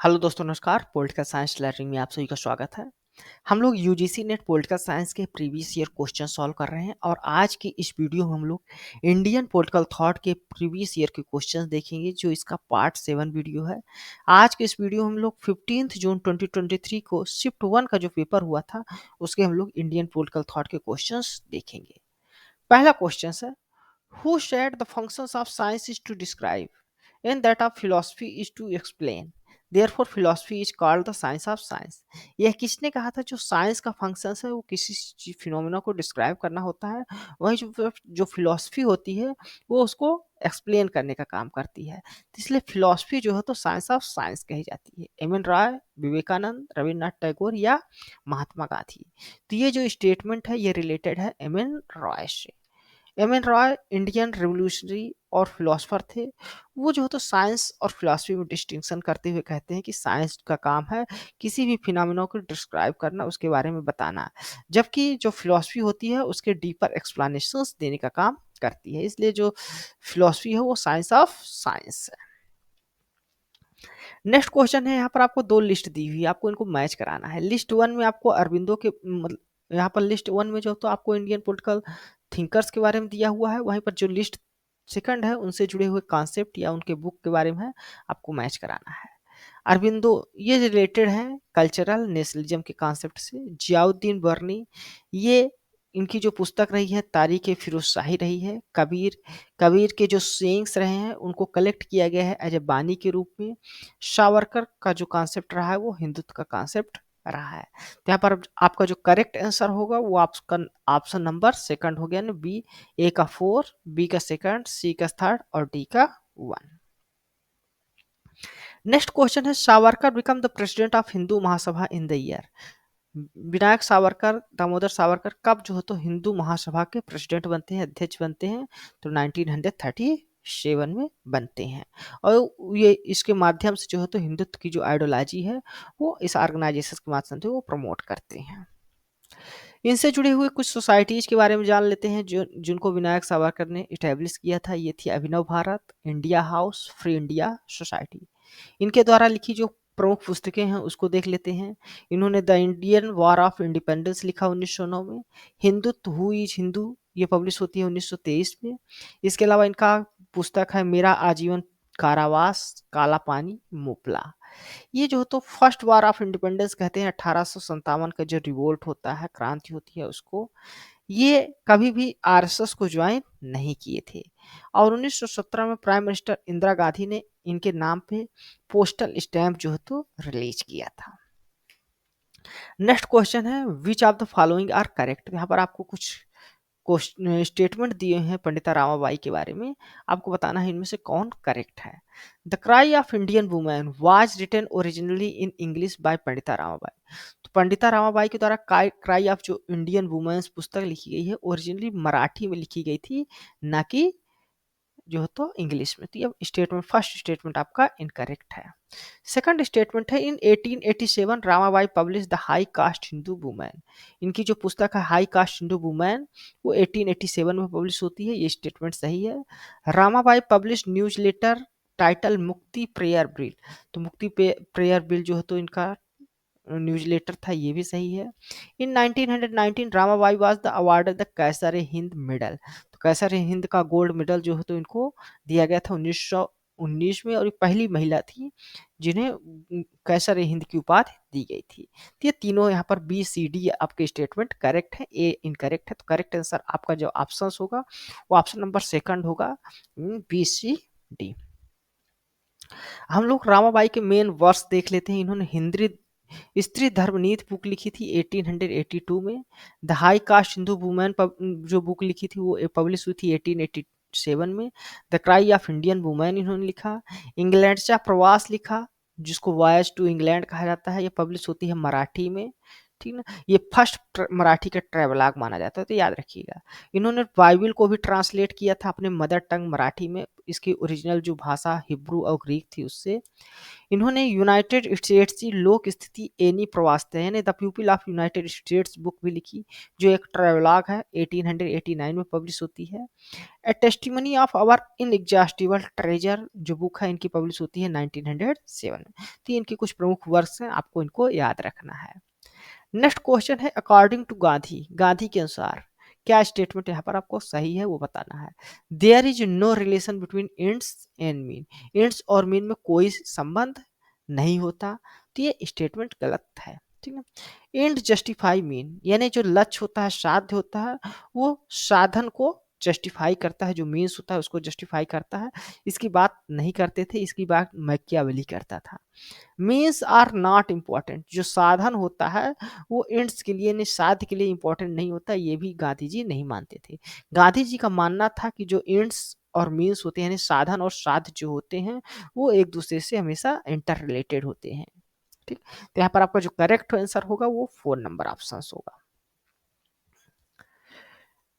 Hello दोस्तों, नमस्कार। Political science learning में आप सभी का स्वागत है। हम लोग यूजीसी नेट पॉलिटिकल साइंस के प्रीवियस ईयर क्वेश्चन सॉल्व कर रहे हैं और आज की इस वीडियो में हम लोग इंडियन पॉलिटिकल थॉट के प्रीवियस ईयर के क्वेश्चंस देखेंगे, जो इसका पार्ट 7 वीडियो है। आज के इस वीडियो में हम लोग 15 जून 2023 को शिफ्ट 1 का जो पेपर हुआ था उसके हम लोग इंडियन पॉलिटिकल थॉट के क्वेश्चंस देखेंगे। पहला क्वेश्चन है, who said the functions of science is to describe and that of philosophy is to explain, therefore philosophy is called the science of science। यह किसने कहा था? जो साइंस का फंक्शन है वो किसी फिनोमेना को डिस्क्राइब करना होता है, वही जो फिलोसफी होती है वो उसको एक्सप्लेन करने का काम करती है। तो इसलिए फिलोसफी जो है तो साइंस ऑफ साइंस कही जाती है। एम एन रॉय, विवेकानंद, रविन्द्रनाथ टैगोर या महात्मा गांधी। तो ये जो स्टेटमेंट है ये रिलेटेड है एम एन रॉय से। M N Roy Indian revolutionary और फिलोसफर थे। वो जो है तो साइंस और फिलॉसफी में डिस्टिंक्शन करते हुए कहते हैं कि साइंस का काम है किसी भी फिनोमेना को डिस्क्राइब करना, उसके बारे में बताना, जबकि जो फिलॉसफी होती है उसके डीपर एक्सप्लेनेशंस देने का काम करती है। इसलिए जो फिलॉसफी है वो साइंस ऑफ साइंस है। नेक्स्ट क्वेश्चन है, यहाँ पर आपको दो लिस्ट दी हुई है, आपको इनको मैच कराना है। लिस्ट 1 में आपको अरबिंदो के मतलब यहाँ पर लिस्ट 1 में जो तो आपको इंडियन पॉलिटिकल थिंकर्स के बारे में दिया हुआ है, वहीं पर जो लिस्ट सेकंड है उनसे जुड़े हुए कॉन्सेप्ट या उनके बुक के बारे में है, आपको मैच कराना है। अरबिंदो ये रिलेटेड है कल्चरल नेशनलिज्म के कॉन्सेप्ट से। जियाउद्दीन बर्नी ये इनकी जो पुस्तक रही है तारीख ए फिरोज शाही रही है। कबीर कबीर के जो सेइंग्स रहे हैं उनको कलेक्ट किया गया है एज ए बानी के रूप में। सावरकर का जो कॉन्सेप्ट रहा है वो हिंदुत्व का कॉन्सेप्ट रहा है। तो यहाँ पर आपका जो करेक्ट आंसर होगा वो आपका ऑप्शन नंबर सेकंड हो गया ना, बी। ए का 4, बी का सेकंड, सी का थर्ड और डी का 1। नेक्स्ट क्वेश्चन है, Savarkar become the president of Hindu Mahasabha in the year. Vinayak Savarkar, Damodar Savarkar कब जो है तो हिंदू महासभा के प्रेसिडेंट बनते हैं, अध्यक्ष बनते हैं? तो 1937 में बनते हैं। और ये इसके माध्यम से जो है तो हिंदुत्व की जो आइडियोलॉजी है वो इस ऑर्गेनाइजेशन के माध्यम से वो प्रमोट करते हैं। इनसे जुड़े हुए कुछ सोसाइटीज के बारे में जान लेते हैं जो जिनको विनायक सावरकर ने इस्टेब्लिश किया था। ये थी Abhinav Bharat, India House, free India society. इनके द्वारा लिखी जो प्रमुख पुस्तकें हैं उसको देख लेते हैं। इन्होंने the Indian war of independence लिखा 1909 में। हिंदुत्व हु इज हिंदू ये पब्लिश होती है 1923 में। इसके अलावा इनका पुस्तक है मेरा आजीवन कारावास, काला पानी, मुपला। ये जो तो फर्स्ट वार ऑफ इंडिपेंडेंस कहते हैं, 1857 का जो रिवोल्ट होता है, क्रांति होती है उसको। ये कभी भी आरएसएस को ज्वाइन नहीं किए थे। और 1917 में प्राइम मिनिस्टर इंदिरा गांधी ने इनके नाम पे पोस्टल स्टैंप जो है तो रिलीज किया था। नेक्स्ट क्वेश्चन है, which of the following are correct. यहाँ पर आपको कुछ स्टेटमेंट दिए हैं पंडिता रामाबाई के बारे में, आपको बताना है इनमें से कौन करेक्ट है। The cry of Indian women was written originally in English by Pandita Ramabai. तो पंडिता रामाबाई के द्वारा क्राई ऑफ जो इंडियन वुमेन्स पुस्तक लिखी गई है ओरिजिनली मराठी में लिखी गई थी, ना कि जो है तो इंग्लिश में। तो ये स्टेटमेंट, फर्स्ट स्टेटमेंट आपका इनकरेक्ट है। सेकंड स्टेटमेंट है, इन 1887 Ramabai publish the high cast Hindu women. इनकी जो पुस्तक है हाई कास्ट हिंदू वुमेन वो 1887 में पब्लिश होती है, ये स्टेटमेंट सही है। Ramabai publish newsletter title Mukti prayer bell. तो मुक्ति प्रेयर बिल जो है तो इनका न्यूज लेटर था, ये भी सही है। In 1919 Ramabai was the awarded the Kaisar Hind medal. तो कैसर हिंद का गोल्ड मेडल जो है तो इनको दिया गया था 1919 में, और ये पहली महिला थी जिन्हें कैसर हिंद की उपाधि दी गई थी। तो ये तीनों यहाँ पर बी सी डी आपके स्टेटमेंट करेक्ट है, ए इनकरेक्ट है। तो करेक्ट आंसर आपका जो ऑप्शन होगा वो ऑप्शन नंबर सेकंड होगा, बी सी डी। हम लोग रामाबाई के मेन वर्स देख लेते हैं। इन्होंने हिंदी स्त्री धर्मनीति बुक लिखी थी 1882 में। The high cast Hindu women जो बुक लिखी थी वो पब्लिश हुई थी 1887 में। The cry of Indian women इन्होंने लिखा। इंग्लैंड से प्रवास लिखा जिसको वॉयज टू इंग्लैंड कहा जाता है, ये पब्लिश होती है मराठी में। ठीक ना। ये फर्स्ट मराठी का ट्रेवलॉग माना जाता है, तो याद रखिएगा। इन्होंने बाइबल को भी ट्रांसलेट किया था अपने मदर टंग मराठी में, इसकी ओरिजिनल जो भाषा हिब्रू और ग्रीक थी उससे। इन्होंने यूनाइटेड स्टेट्स की लोक स्थिति एनी प्रवासते यानी the people of United states book भी लिखी, जो एक ट्रेवलॉग है, 1889 में पब्लिश होती है। A testimony of our inexhaustible treasure जो बुक है, इनकी पब्लिश होती है 1907 में। तो ये इनके कुछ प्रमुख वर्क्स हैं, आपको इनको याद रखना है। नेक्स्ट क्वेश्चन है अकॉर्डिंग टू गांधी, गांधी के अनुसार क्या स्टेटमेंट यहाँ पर आपको सही है वो बताना है। There is no relation between ends and mean, ends और मीन में कोई संबंध नहीं होता, तो ये स्टेटमेंट गलत है। ठीक है। एंड जस्टिफाई मीन यानी जो लक्ष्य होता है, साध्य होता है, वो साधन को जस्टिफाई करता है, जो मीन्स होता है उसको जस्टिफाई करता है। इसकी बात नहीं करते थे, इसकी बात मैकियावेली करता था। मीन्स आर नॉट इम्पॉर्टेंट, जो साधन होता है वो एंड्स के लिए, साध्य के लिए इम्पोर्टेंट नहीं होता, ये भी गांधी जी नहीं मानते थे। गांधी जी का मानना था कि जो एंड्स और मीन्स होते हैं, यानी साधन और साध्य जो होते हैं, वो एक दूसरे से हमेशा इंटर रिलेटेड होते हैं। ठीक, तो यहाँ पर आपका जो करेक्ट आंसर होगा वो 4 नंबर ऑप्शन होगा।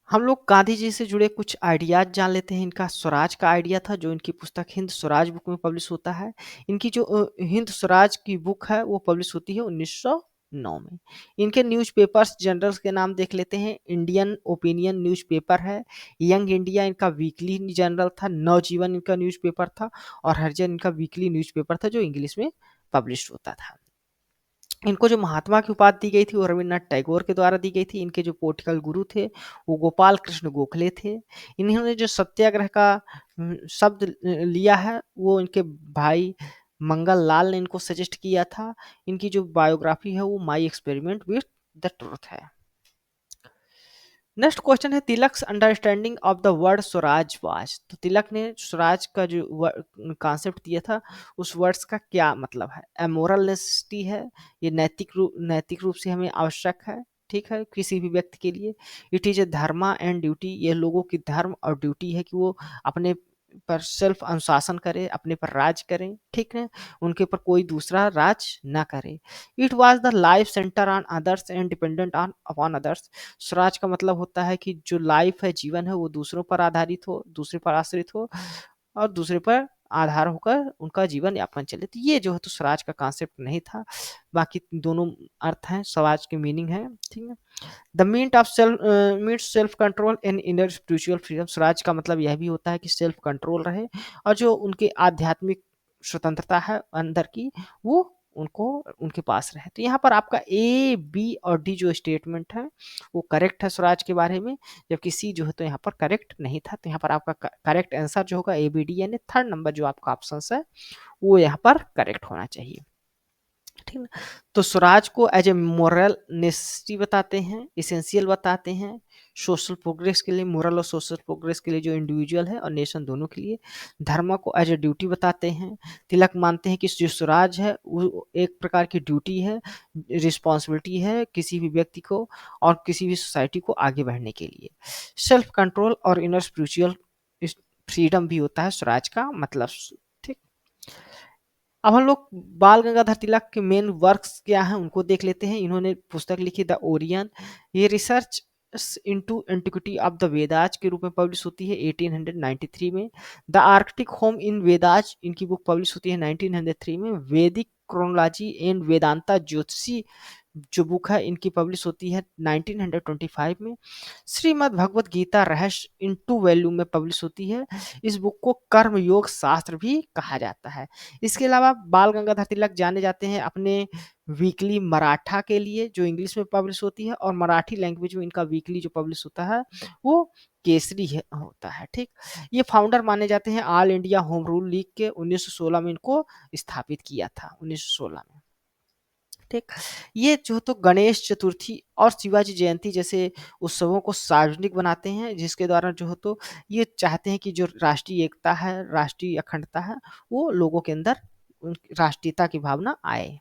हम लोग गांधी जी से जुड़े कुछ आइडियाज जान लेते हैं। इनका स्वराज का आइडिया था, जो इनकी पुस्तक हिंद स्वराज बुक में पब्लिश होता है। इनकी जो हिंद स्वराज की बुक है वो पब्लिश होती है 1909 में। इनके न्यूज़पेपर्स जनरल्स के नाम देख लेते हैं। इंडियन ओपिनियन न्यूज़पेपर है, यंग इंडिया इनका वीकली जनरल था, नवजीवन इनका न्यूज़पेपर था, और हरिजन इनका वीकली न्यूज़पेपर था जो इंग्लिश में पब्लिश होता था। इनको जो महात्मा की उपाधि दी गई थी वो रविन्द्रनाथ टैगोर के द्वारा दी गई थी। इनके जो पॉलिटिकल गुरु थे वो गोपाल कृष्ण गोखले थे। इन्होंने जो सत्याग्रह का शब्द लिया है वो इनके भाई मंगल लाल ने इनको सजेस्ट किया था। इनकी जो बायोग्राफी है वो my experiment with the truth है। नेक्स्ट क्वेश्चन है Tilak's understanding of the word Swaraj was, तो तिलक ने स्वराज का जो कॉन्सेप्ट दिया था उस वर्ड्स का क्या मतलब है। अमोरल नेसेसिटी है, ये नैतिक रूप से हमें आवश्यक है, ठीक है, किसी भी व्यक्ति के लिए। It is a Dharma and duty, ये लोगों की धर्म और ड्यूटी है कि वो अपने पर सेल्फ अनुशासन करें, अपने पर राज करें, ठीक है, उनके पर कोई दूसरा राज ना करे। It was the life centre on others and dependent on upon others, Swaraj का मतलब होता है कि जो लाइफ है, जीवन है, वो दूसरों पर आधारित हो, दूसरे पर आश्रित हो, और दूसरे पर आधार होकर उनका जीवन यापन चले। तो ये जो है तो स्वराज का कॉन्सेप्ट नहीं था। बाकी दोनों अर्थ हैं, स्वराज की मीनिंग है, ठीक है। The means self control and inner spiritual freedom, Swaraj का मतलब यह भी होता है कि सेल्फ कंट्रोल रहे, और जो उनके आध्यात्मिक स्वतंत्रता है अंदर की, वो उनको उनके पास रहे। तो यहाँ पर आपका ए बी और डी जो स्टेटमेंट है वो करेक्ट है स्वराज के बारे में, जबकि सी जो है तो यहाँ पर करेक्ट नहीं था। तो यहाँ पर आपका करेक्ट आंसर जो होगा ए बी डी, यानी थर्ड नंबर जो आपका ऑप्शन है वो यहाँ पर करेक्ट होना चाहिए। ठीक है। तो स्वराज को एज ए मोरल नेसेसिटी बताते हैं, इसेंशियल बताते हैं, सोशल प्रोग्रेस के लिए, मोरल और सोशल प्रोग्रेस के लिए जो इंडिविजुअल है और नेशन दोनों के लिए। धर्म को एज ए ड्यूटी बताते हैं। तिलक मानते हैं कि जो स्वराज है वो एक प्रकार की ड्यूटी है, रिस्पॉन्सिबिलिटी है किसी भी व्यक्ति को और किसी भी सोसाइटी को आगे बढ़ने के लिए। सेल्फ कंट्रोल और इनर स्पिरिचुअल फ्रीडम भी होता है स्वराज का मतलब। ठीक। अब हम लोग बाल गंगाधर तिलक के मेन वर्क्स क्या हैं उनको देख लेते हैं। इन्होंने पुस्तक लिखी द ओरियन, ये research into antiquity of the Vedas के रूप में पब्लिश होती है 1893 में। The Arctic home in Vedas इनकी बुक पब्लिश होती है 1903 में। वैदिक क्रोनोलॉजी एंड वेदांता ज्योतिषी जो बुक है इनकी पब्लिश होती है 1925 में। श्रीमद् भगवत गीता रहस्य इन 2 वॉल्यूम में पब्लिश होती है। इस बुक को कर्म योग शास्त्र भी कहा जाता है। इसके अलावा बाल गंगाधर तिलक जाने जाते हैं अपने वीकली मराठा के लिए जो इंग्लिश में पब्लिश होती है, और मराठी लैंग्वेज में इनका वीकली जो पब्लिश होता है वो केसरी होता है। ठीक, ये फाउंडर माने जाते हैं all India home rule league के। 1916 में इनको स्थापित किया था, 1916 में। ठीक, ये जो तो गणेश चतुर्थी और शिवाजी जयंती जैसे उत्सवों को सार्वजनिक बनाते हैं, जिसके द्वारा जो हो तो ये चाहते हैं कि जो राष्ट्रीय एकता है, राष्ट्रीय अखंडता है, वो लोगों के अंदर राष्ट्रीयता की भावना आए।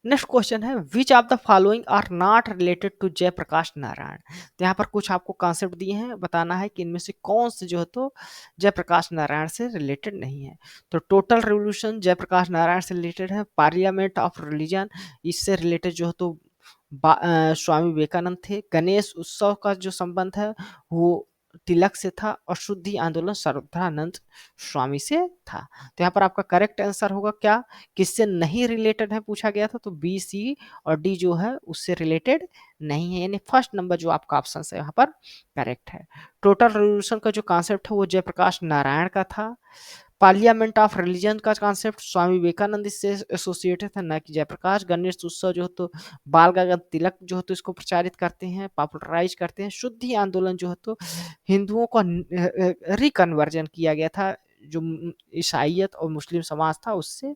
नेक्स्ट क्वेश्चन है which of the following are not related to Jayaprakash Narayan. तो यहाँ पर कुछ आपको कॉन्सेप्ट दिए हैं, बताना है कि इनमें से कौन से जो है तो जयप्रकाश नारायण से रिलेटेड नहीं है। तो टोटल रिवोल्यूशन जयप्रकाश नारायण से रिलेटेड है। पार्लियामेंट ऑफ रिलीजन इससे रिलेटेड जो है तो स्वामी विवेकानंद थे। गणेश उत्सव का जो संबंध है वो तिलक से था और शुद्धि आंदोलन श्रद्धानंद स्वामी से था। तो यहाँ पर आपका करेक्ट आंसर होगा क्या, किससे नहीं रिलेटेड है पूछा गया था, तो बी, सी और डी जो है उससे रिलेटेड नहीं है, यानी फर्स्ट नंबर जो आपका ऑप्शन है यहाँ पर करेक्ट है। टोटल रिवोल्यूशन का जो कॉन्सेप्ट है वो जयप्रकाश नारायण का था। पार्लियामेंट ऑफ रिलीजन का कॉन्सेप्ट स्वामी विवेकानंद इससे एसोसिएटेड था, न कि जयप्रकाश। गणेश उत्सव जो है तो बाल गंगाधर तिलक जो है तो इसको प्रचारित करते हैं, पॉपुलराइज करते हैं। शुद्धि आंदोलन जो है तो हिंदुओं को रिकन्वर्जन किया गया था, जो ईसाइयत और मुस्लिम समाज था उससे,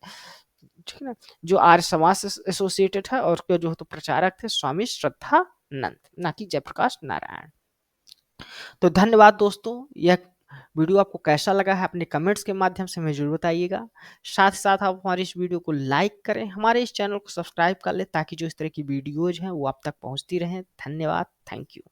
ठीक है ना, जो आर्य समाज से एसोसिएटेड है, और उसके जो है तो प्रचारक थे स्वामी श्रद्धानंद, ना कि जयप्रकाश नारायण। तो धन्यवाद दोस्तों, यह वीडियो आपको कैसा लगा है अपने कमेंट्स के माध्यम से हमें जरूर बताइएगा। साथ ही साथ आप हमारी इस वीडियो को लाइक करें, हमारे इस चैनल को सब्सक्राइब कर लें, ताकि जो इस तरह की वीडियोज हैं वो आप तक पहुंचती रहें। धन्यवाद, थैंक यू।